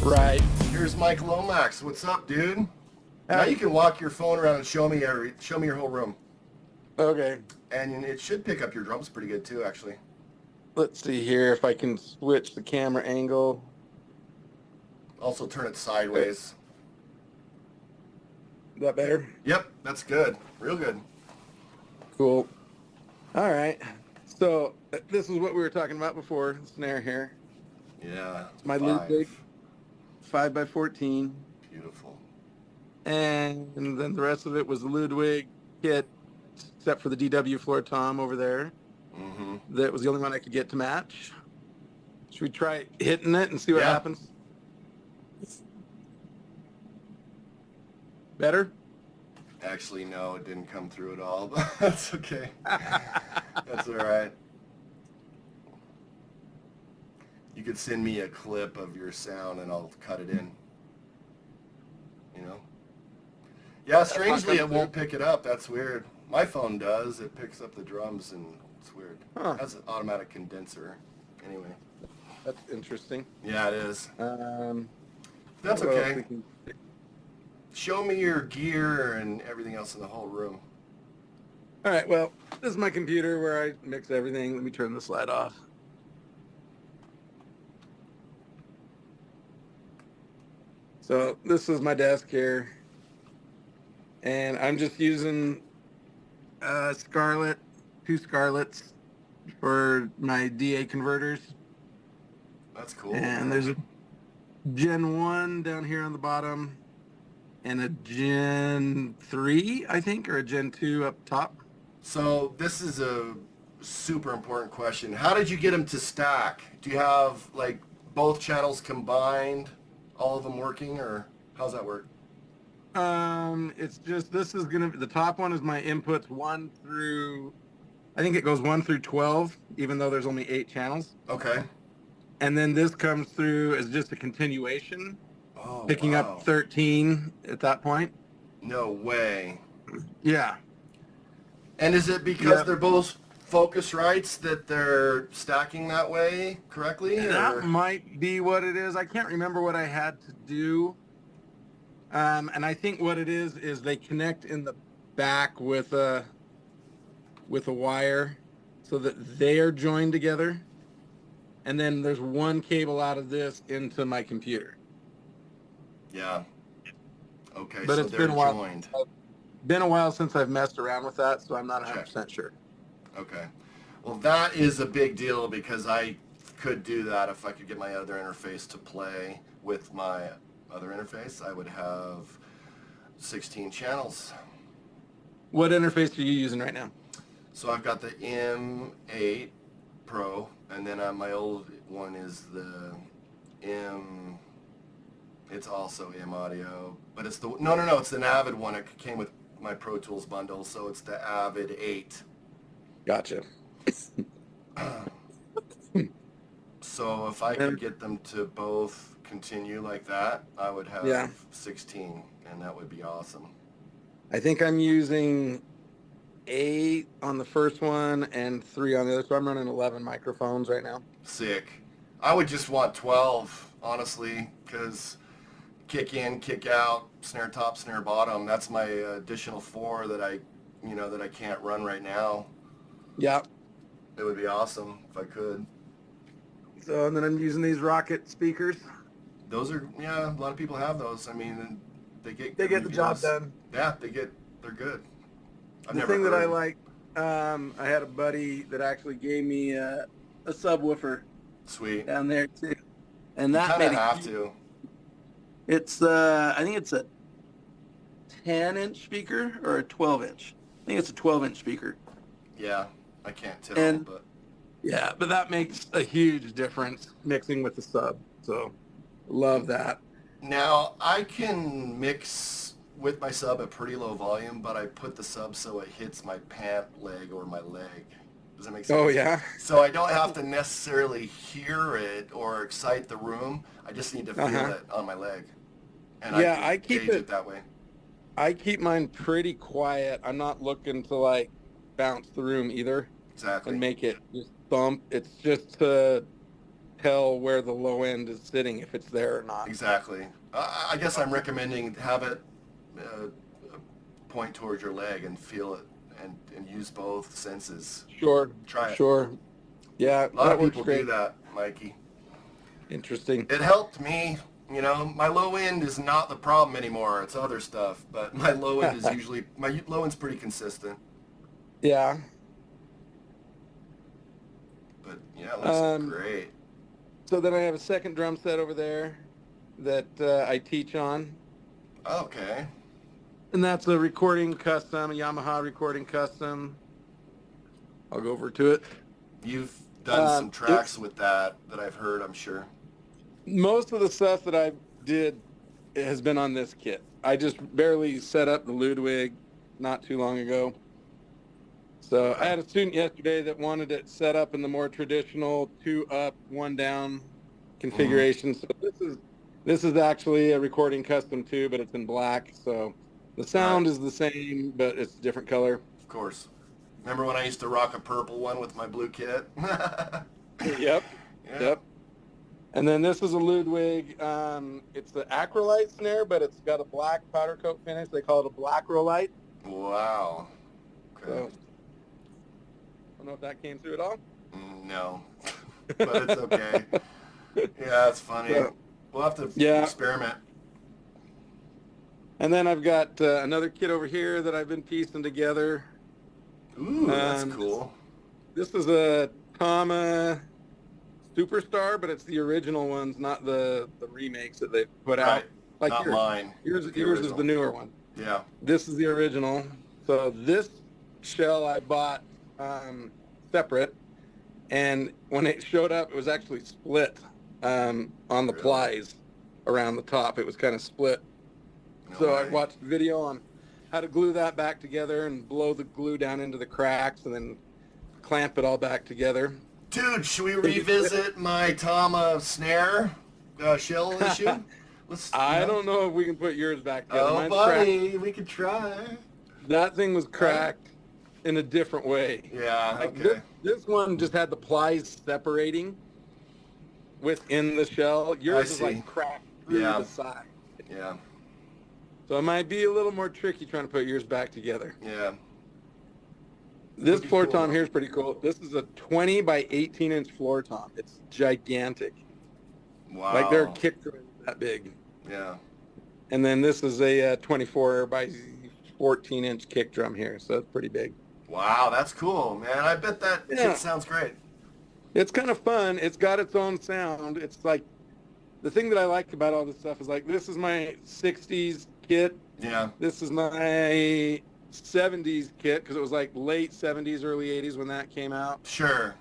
Right. Here's Mike Lomax. What's up, dude? Now you can walk your phone around and show me your whole room. Okay. And it should pick up your drums pretty good too, actually. Let's see here if I can switch the camera angle. Also turn it sideways. Is that better? Yep, that's good. Real good. Cool. All right. So this is what we were talking about before, the snare here. Yeah. It's my Ludwig 5x14. Beautiful. And then the rest of it was the Ludwig kit, except for the DW floor tom over there. Mm-hmm. That was the only one I could get to match. Should we try hitting it and see what happens? Better? Actually, no, it didn't come through at all, but that's okay. That's all right. You could send me a clip of your sound and I'll cut it in. You know? Yeah, strangely, it won't pick it up. That's weird. My phone does. It picks up the drums and it's weird. Huh. It has an automatic condenser. Anyway. That's interesting. Yeah, it is. That's what else okay. we can- Show me your gear and everything else in the whole room. All right, well, this is my computer where I mix everything. Let me turn the slide off. So this is my desk here. And I'm just using Scarlett, 2 Scarletts for my DA converters. That's cool. And there's a Gen 1 down here on the bottom and a Gen 3, I think, or a Gen 2 up top. So this is a super important question. How did you get them to stack? Do you have like both channels combined, all of them working, or how's that work? It's just, this is gonna, the top one is my inputs 1 through, I think it goes 1 through 12, even though there's only 8 channels. Okay. And then this comes through as just a continuation, picking wow. up 13 at that point. No way. Yeah. And is it because they're both Focusrites that they're stacking that way correctly? That might be what it is. I can't remember what I had to do. And I think what it is they connect in the back with a wire so that they are joined together. And then there's one cable out of this into my computer. Yeah. Okay, But so it's they're been a while. joined. Been a while since I've messed around with that, so I'm not 100% sure. Okay. Well, that is a big deal because I could do that if I could get my other interface to play with my other interface. I would have 16 channels. What interface are you using right now? So I've got the M8 Pro, and then my old one is the M. It's also M Audio, but it's the no, it's the Avid one. It came with my Pro Tools bundle, so it's the Avid 8. Gotcha. So if I could get them to both continue like that, I would have 16, and that would be awesome. I think I'm using 8 on the first one and 3 on the other, so I'm running 11 microphones right now. Sick. I would just want 12, honestly, because kick in, kick out, snare top, snare bottom. That's my additional 4 that I can't run right now. Yeah. It would be awesome if I could. So, and then I'm using these Rocket speakers. Those are, a lot of people have those. I mean, they get the job done. Yeah, they're good. The thing that I like, I had a buddy that actually gave me a subwoofer. Sweet. Down there too. And that made have to. It's I think it's a 10-inch speaker or a 12-inch. I think it's a 12-inch speaker. Yeah, I can't tell, but yeah, but that makes a huge difference mixing with the sub. So, love that. Now, I can mix with my sub at pretty low volume, but I put the sub so it hits my pant leg or my leg. Does that make sense? Oh, yeah? So I don't have to necessarily hear it or excite the room. I just need to feel it on my leg. And I keep it that way. I keep mine pretty quiet. I'm not looking to, like, bounce the room either. Exactly. And make it just thump. It's just to tell where the low end is sitting, if it's there or not. Exactly. I guess I'm recommending have it point towards your leg and feel it and use both senses. Sure. Try it. Sure. Yeah. A lot of people do that, Mikey. Interesting. It helped me. You know, my low end is not the problem anymore. It's other stuff. But my low end is usually, my low end's pretty consistent. Yeah. But yeah, it looks great. So then I have a second drum set over there that I teach on. Okay. And that's a recording custom, a Yamaha recording custom. I'll go over to it. You've done some tracks with that I've heard, I'm sure. Most of the stuff that I did has been on this kit. I just barely set up the Ludwig not too long ago. So I had a student yesterday that wanted it set up in the more traditional 2 up, 1 down configuration. So this is actually a recording custom too, but it's in black. So the sound is the same, but it's a different color. Of course. Remember when I used to rock a purple one with my blue kit? Yep. Yeah. Yep. And then this is a Ludwig. It's the acrylite snare, but it's got a black powder coat finish. They call it a black rolite. Wow. Okay. So, I don't know if that came through at all. No, but it's okay. Yeah, it's funny. So, we'll have to experiment. And then I've got another kit over here that I've been piecing together. Ooh, that's cool. This is a Tama Superstar, but it's the original ones, not the remakes that they've put out. Like not mine. Yours is the newer one. Yeah. This is the original. So this shell I bought separate, and when it showed up, it was actually split on the plies around the top. It was kind of split. So I watched a video on how to glue that back together and blow the glue down into the cracks and then clamp it all back together. Dude, should we revisit my Tama snare shell issue? I don't know if we can put yours back together. Oh, buddy, we could try. That thing was cracked in a different way. Yeah, like okay. This one just had the plies separating within the shell. Yours is like cracked through the side. Yeah. So it might be a little more tricky trying to put yours back together. Yeah. This floor tom here is pretty cool. This is a 20 by 18 inch floor tom. It's gigantic. Wow. Like their kick drum is that big. Yeah. And then this is a 24 by 14 inch kick drum here. So it's pretty big. Wow, that's cool, man. I bet that kit sounds great. It's kind of fun. It's got its own sound. It's like, the thing that I like about all this stuff is like, this is my 60s kit. Yeah. This is my 70s kit because it was like late 70s, early 80s when that came out. Sure.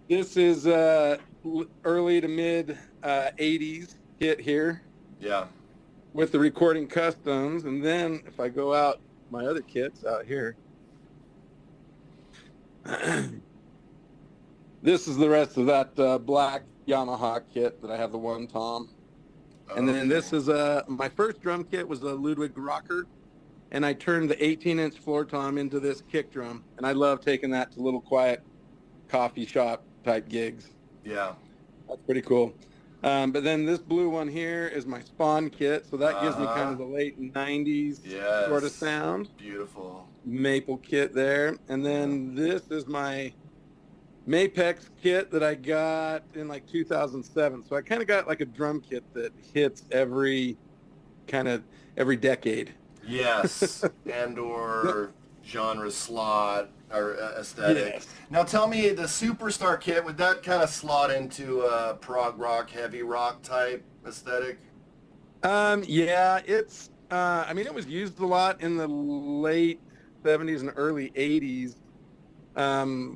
This is early to mid 80s kit here. Yeah. With the recording customs. And then if I go out, my other kit's out here. This is the rest of that black Yamaha kit that I have the 1 tom. And then this is my first drum kit was a Ludwig rocker, and I turned the 18-inch floor tom into this kick drum, and I love taking that to little quiet coffee shop type gigs. Yeah. That's pretty cool. But then this blue one here is my Spawn kit, so that gives me kind of the late 90s sort of sound. Beautiful. Maple kit there. And then this is my Mapex kit that I got in like 2007. So I kind of got like a drum kit that hits every decade. Yes. And or genre slot or aesthetic. Yes. Now tell me, the Superstar kit, would that kind of slot into a prog rock, heavy rock type aesthetic? Yeah, it's, it was used a lot in the late 70s and early 80s.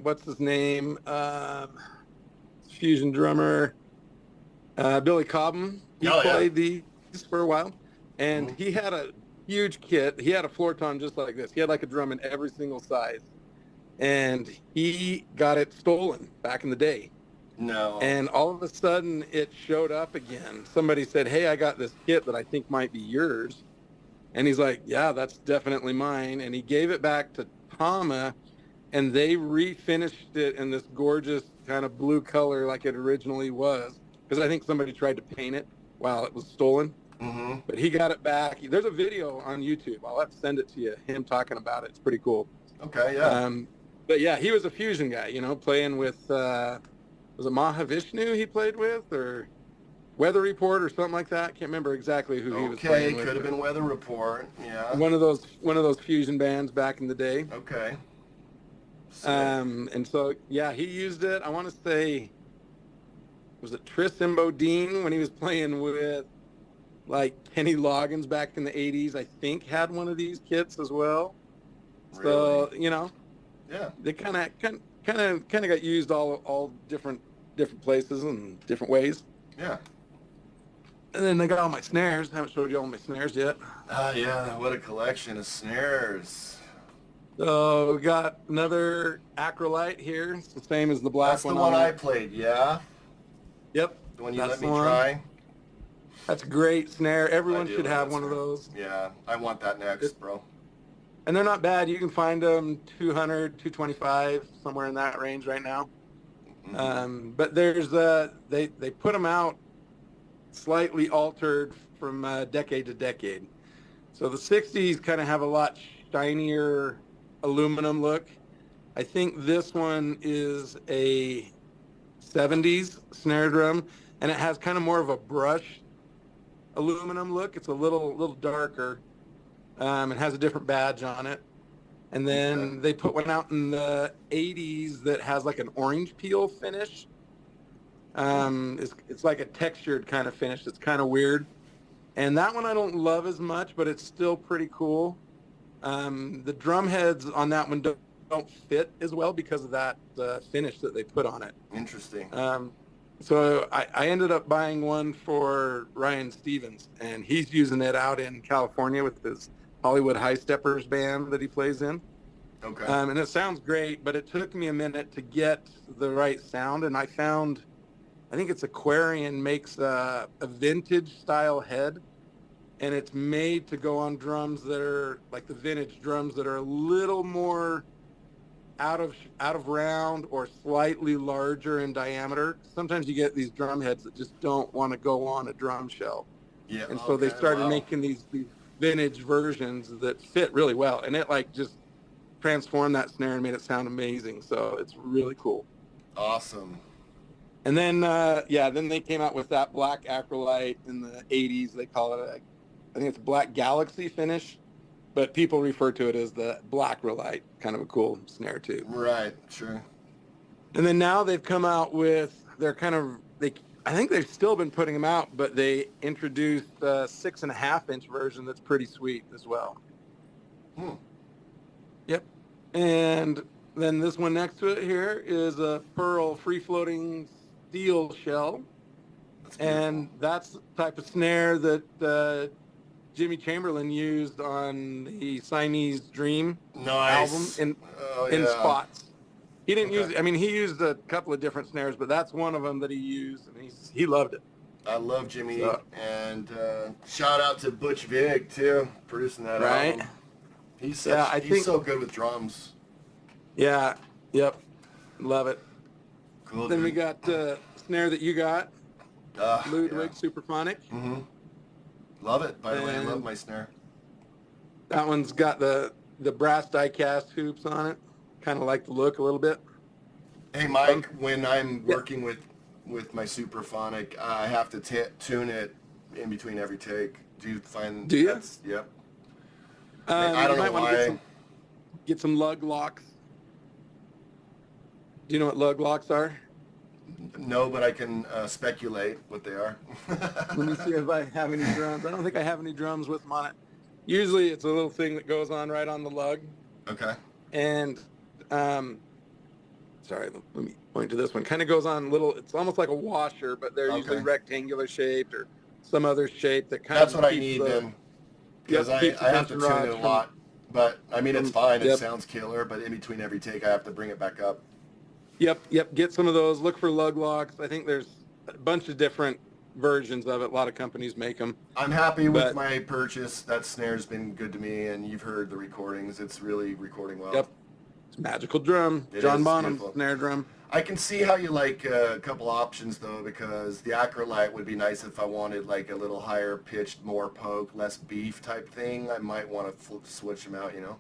What's his name? Fusion drummer, Billy Cobham. He played these for a while, and he had a huge kit. He had a floor tom just like this. He had like a drum in every single size, and he got it stolen back in the day. No. And all of a sudden it showed up again. Somebody said, "Hey, I got this kit that I think might be yours." And he's like, "Yeah, that's definitely mine." And he gave it back to Tama. and they refinished it in this gorgeous kind of blue color like it originally was, because I think somebody tried to paint it while it was stolen. Mm-hmm. But he got it back. There's a video on YouTube. I'll have to send it to you. Him talking about it. It's pretty cool. Okay, yeah. But yeah, he was a fusion guy, you know, playing with, was it Mahavishnu he played with, or Weather Report or something like that? Can't remember exactly who he was playing with. Okay, could have been Weather Report. Yeah. One of those fusion bands back in the day. Okay. And so yeah, he used it. I want to say, was it Tris Bodine when he was playing with like Kenny Loggins back in the 80s? I think had one of these kits as well. Really? So you know, yeah, they kind of got used all different places and different ways. Yeah. And then they got all my snares. I haven't showed you all my snares yet. Yeah, what a collection of snares. So we got another acrylite here. It's the same as the black That's one. That's the one I played, yeah? Yep. The one you let me try? That's a great snare. Everyone should have one of those. Yeah, I want that next, bro. And they're not bad. You can find them 200, 225, somewhere in that range right now. Mm-hmm. But there's they put them out slightly altered from decade to decade. So the 60s kind of have a lot shinier aluminum look. I think this one is a 70s snare drum, and it has kind of more of a brushed aluminum look. It's a little darker. It has a different badge on it. And then they put one out in the 80s that has like an orange peel finish. It's like a textured kind of finish. It's kind of weird. And that one I don't love as much, but it's still pretty cool. The drum heads on that one don't fit as well because of that finish that they put on it. Interesting. So I ended up buying one for Ryan Stevens, and he's using it out in California with his Hollywood High Steppers band that he plays in. Okay. And it sounds great, but it took me a minute to get the right sound, and I think it's Aquarian makes a vintage style head, and it's made to go on drums that are like the vintage drums that are a little more out of round or slightly larger in diameter. Sometimes you get these drum heads that just don't want to go on a drum shell. Yeah. And so they started making these vintage versions that fit really well, and it like just transformed that snare and made it sound amazing. So it's really cool. Awesome. And then then they came out with that black acrylite in the 80s. They call it I think it's Black Galaxy finish, but people refer to it as the black acrylite. Kind of a cool snare too. Right, sure. And then now they've come out with I think they've still been putting them out, but they introduced a 6.5-inch version that's pretty sweet as well. Yep. And then this one next to it here is a pearl free-floating steel shell. And that's the type of snare that Jimmy Chamberlain used on the Siamese Dream album in spots. He didn't use it. I mean, he used a couple of different snares, but that's one of them that he used, and he loved it. I love Jimmy, and shout out to Butch Vig, too, producing that album. He's so good with drums. Yeah, yep, love it. Cool. Then we got the snare that you got, Ludwig Superphonic. Mm-hmm. Love it. By the way, I love my snare. That one's got the brass die-cast hoops on it. Kind of like the look a little bit. Hey, Mike, when I'm working with my Superphonic, I have to tune it in between every take. Do you find? Do you? Yep. I don't know why. Get some lug locks. Do you know what lug locks are? No, but I can speculate what they are. Let me see if I have any drums. I don't think I have any drums with them on it. Usually it's a little thing that goes on right on the lug. Okay. And, sorry, let me point to this one. Kind of goes on it's almost like a washer, but they're usually rectangular shaped or some other shape that kind of That's what I need then. Because I have to tune it a lot. But, I mean, it's fine. It sounds killer, but in between every take I have to bring it back up. Yep. Get some of those. Look for lug locks. I think there's a bunch of different versions of it. A lot of companies make them. I'm happy with my purchase. That snare's been good to me, and you've heard the recordings. It's really recording well. It's a magical drum. It John is Bonham beautiful. snare drum. I can see how you like a couple options though, because the acrylite would be nice if I wanted like a little higher pitched, more poke, less beef type thing. I might want to switch them out, you know,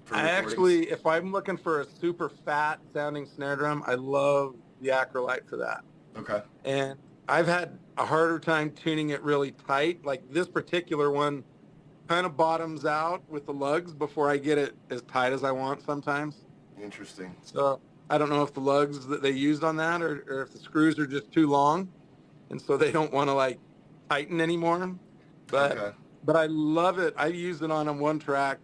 for I recordings. actually, if I'm looking for a super fat sounding snare drum, I love the acrylite for that. Okay. And I've had a harder time tuning it really tight. Like this particular one kind of bottoms out with the lugs before I get it as tight as I want sometimes. Interesting. So I don't know if the lugs that they used on that or if the screws are just too long and so they don't want to like tighten anymore. But Okay. but I love it. I used it on one track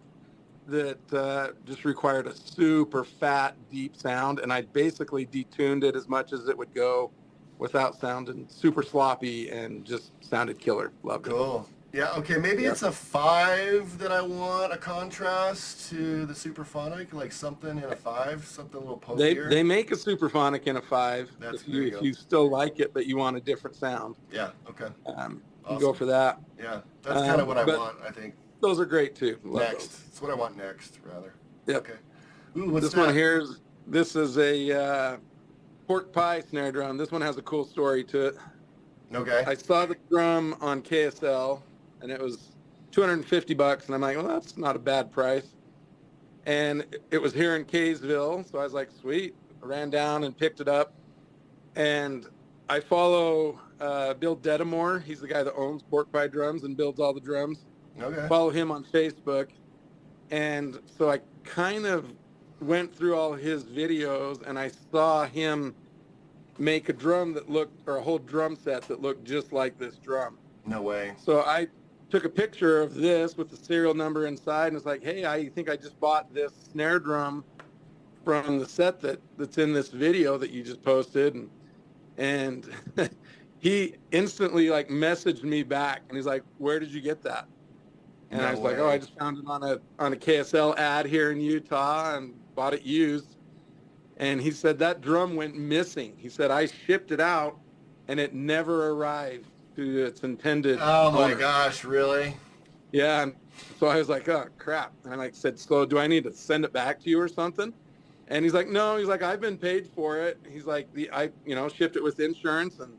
that just required a super fat, deep sound, and I basically detuned it as much as it would go without sounding super sloppy and just sounded killer. Loved it. Cool. Yeah, okay, maybe it's a 5 that I want, a contrast to the Superphonic, like something in a 5, something a little pokier. They make a Superphonic in a 5 That's if you still like it, but you want a different sound. Yeah, okay. You Awesome. go for that. Yeah, that's kind of what I want, I think. Those are great too. Love Next. those. That's what I want next, rather. Yep. Okay. Ooh, what's This that? one here is a pork pie snare drum. This one has a cool story to it. Okay. I saw the drum on KSL, and it was $250, and I'm like, well, that's not a bad price. And it was here in Kaysville, so I was like, sweet. I ran down and picked it up, and I follow Bill Dedamore. He's the guy that owns Pork Pie Drums and builds all the drums. Okay. Follow him on Facebook, and so I kind of went through all his videos, and I saw him make a drum that looked, or a whole drum set that looked just like this drum. No way. So I took a picture of this with the serial number inside, and it's like, hey, I think I just bought this snare drum from the set that's in this video that you just posted, and he instantly like messaged me back, and he's like, where did you get that? And I was like, oh, I just found it on a KSL ad here in Utah and bought it used. And he said that drum went missing. He said I shipped it out and it never arrived to its intended Oh my owner. gosh, really? Yeah. And so I was like, oh crap. And I like said, so do I need to send it back to you or something? And he's like, no. He's like, I've been paid for it. He's like, I shipped it with insurance, and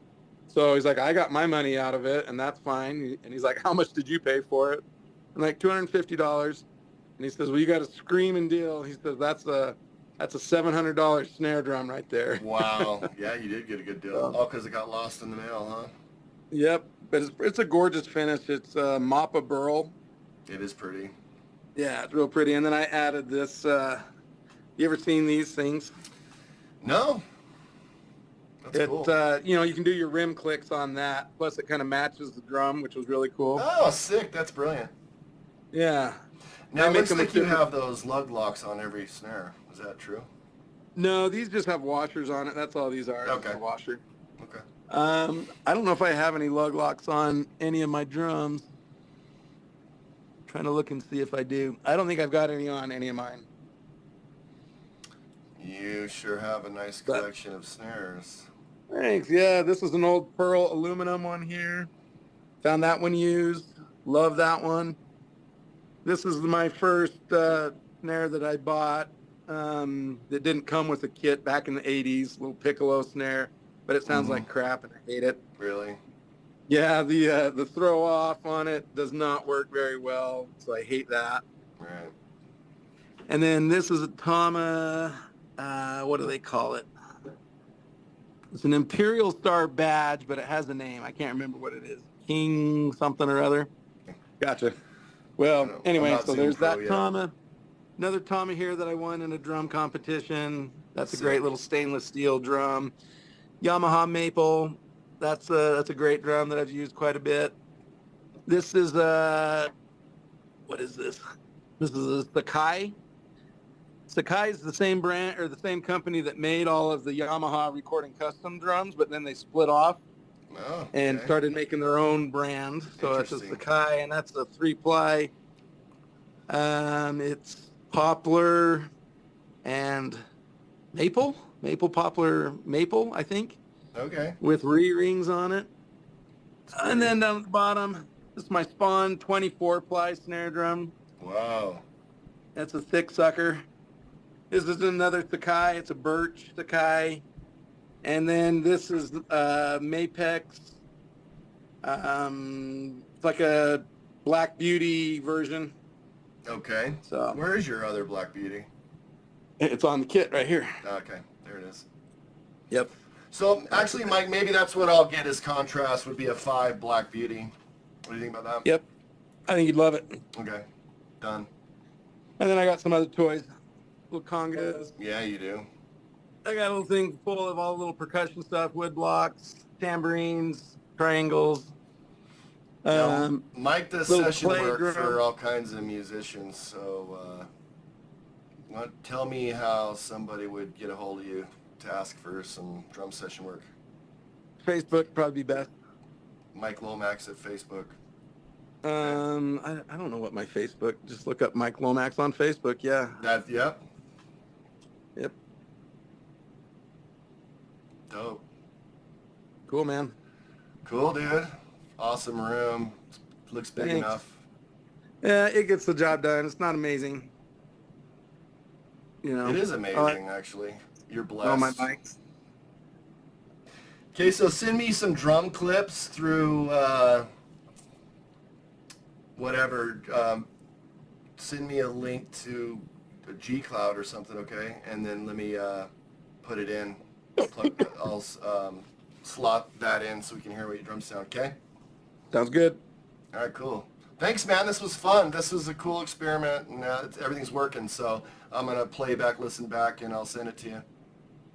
so he's like, I got my money out of it, and that's fine. And he's like, how much did you pay for it? I'm like, $250. And he says, well, you got a screaming deal. He says, that's a $700 snare drum right there. Wow. Yeah, you did get a good deal. Oh, because it got lost in the mail, huh? Yep. But it's a gorgeous finish. It's Mappa Burl. It is pretty. Yeah, it's real pretty. And then I added this. You ever seen these things? No. That's cool. You can do your rim clicks on that. Plus, it kind of matches the drum, which was really cool. Oh, sick. That's brilliant. Yeah. Now, I it make looks them like you with have those lug locks on every snare. Is that true? No, these just have washers on it. That's all these are. Okay. Just a washer. Okay. I don't know if I have any lug locks on any of my drums. Trying to look and see if I do. I don't think I've got any on any of mine. You sure have a nice collection of snares. Thanks. Yeah, this is an old pearl aluminum one here. Found that one used. Love that one. This is my first snare that I bought that didn't come with a kit back in the 80s, little piccolo snare, but it sounds like crap and I hate it. Really? Yeah, the throw off on it does not work very well, so I hate that. Right. And then this is a Tama, what do they call it? It's an Imperial Star badge, but it has a name. I can't remember what it is. King something or other. Gotcha. Well, anyway, so there's that Tama. Another Tama here that I won in a drum competition. That's a great little stainless steel drum. Yamaha Maple. That's a great drum that I've used quite a bit. This is what is this? This is a Sakai. Sakai is the same brand or the same company that made all of the Yamaha recording custom drums, but then they split off and started making their own brand. So it's a Sakai, and that's a 3-ply. It's poplar and maple, poplar, maple, I think. Okay. With re-rings on it. And then down at the bottom, this is my Spawn 24-ply snare drum. Wow. That's a thick sucker. This is another Sakai. It's a birch Sakai. And then this is Mapex. It's like a Black Beauty version. Okay. So where is your other Black Beauty? It's on the kit right here. Okay, there it is. Yep. So actually, Mike, maybe that's what I'll get as contrast would be a 5 Black Beauty. What do you think about that? Yep. I think you'd love it. Okay, done. And then I got some other toys, little congas. Yeah, you do. I got a little thing full of all the little percussion stuff, wood blocks, tambourines, triangles. Mike does little session play work drum. for all kinds of musicians, so tell me how somebody would get a hold of you to ask for some drum session work. Facebook probably be best. Mike Lomax at Facebook. I don't know what my Facebook. Just look up Mike Lomax on Facebook. Yeah. Yep. Yep. Dope. Cool, man. Cool, dude. Awesome room. Looks big Thanks. enough. Yeah, it gets the job done. It's not amazing. You know. It is amazing, actually. You're blessed. Oh, my mics. Okay, so send me some drum clips through whatever. Send me a link to a G Cloud or something, okay? And then let me put it in. I'll slot that in so we can hear what your drums sound, okay? Sounds good. All right, cool. Thanks, man. This was fun. This was a cool experiment, and everything's working. So I'm going to play back, listen back, and I'll send it to you.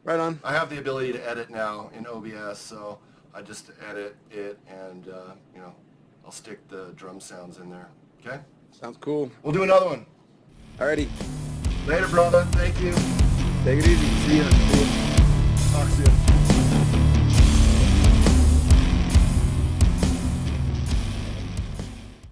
Right on. I have the ability to edit now in OBS, so I just edit it, and I'll stick the drum sounds in there. Okay? Sounds cool. We'll do another one. Alrighty. Later, brother. Thank you. Take it easy. See ya. Talk soon.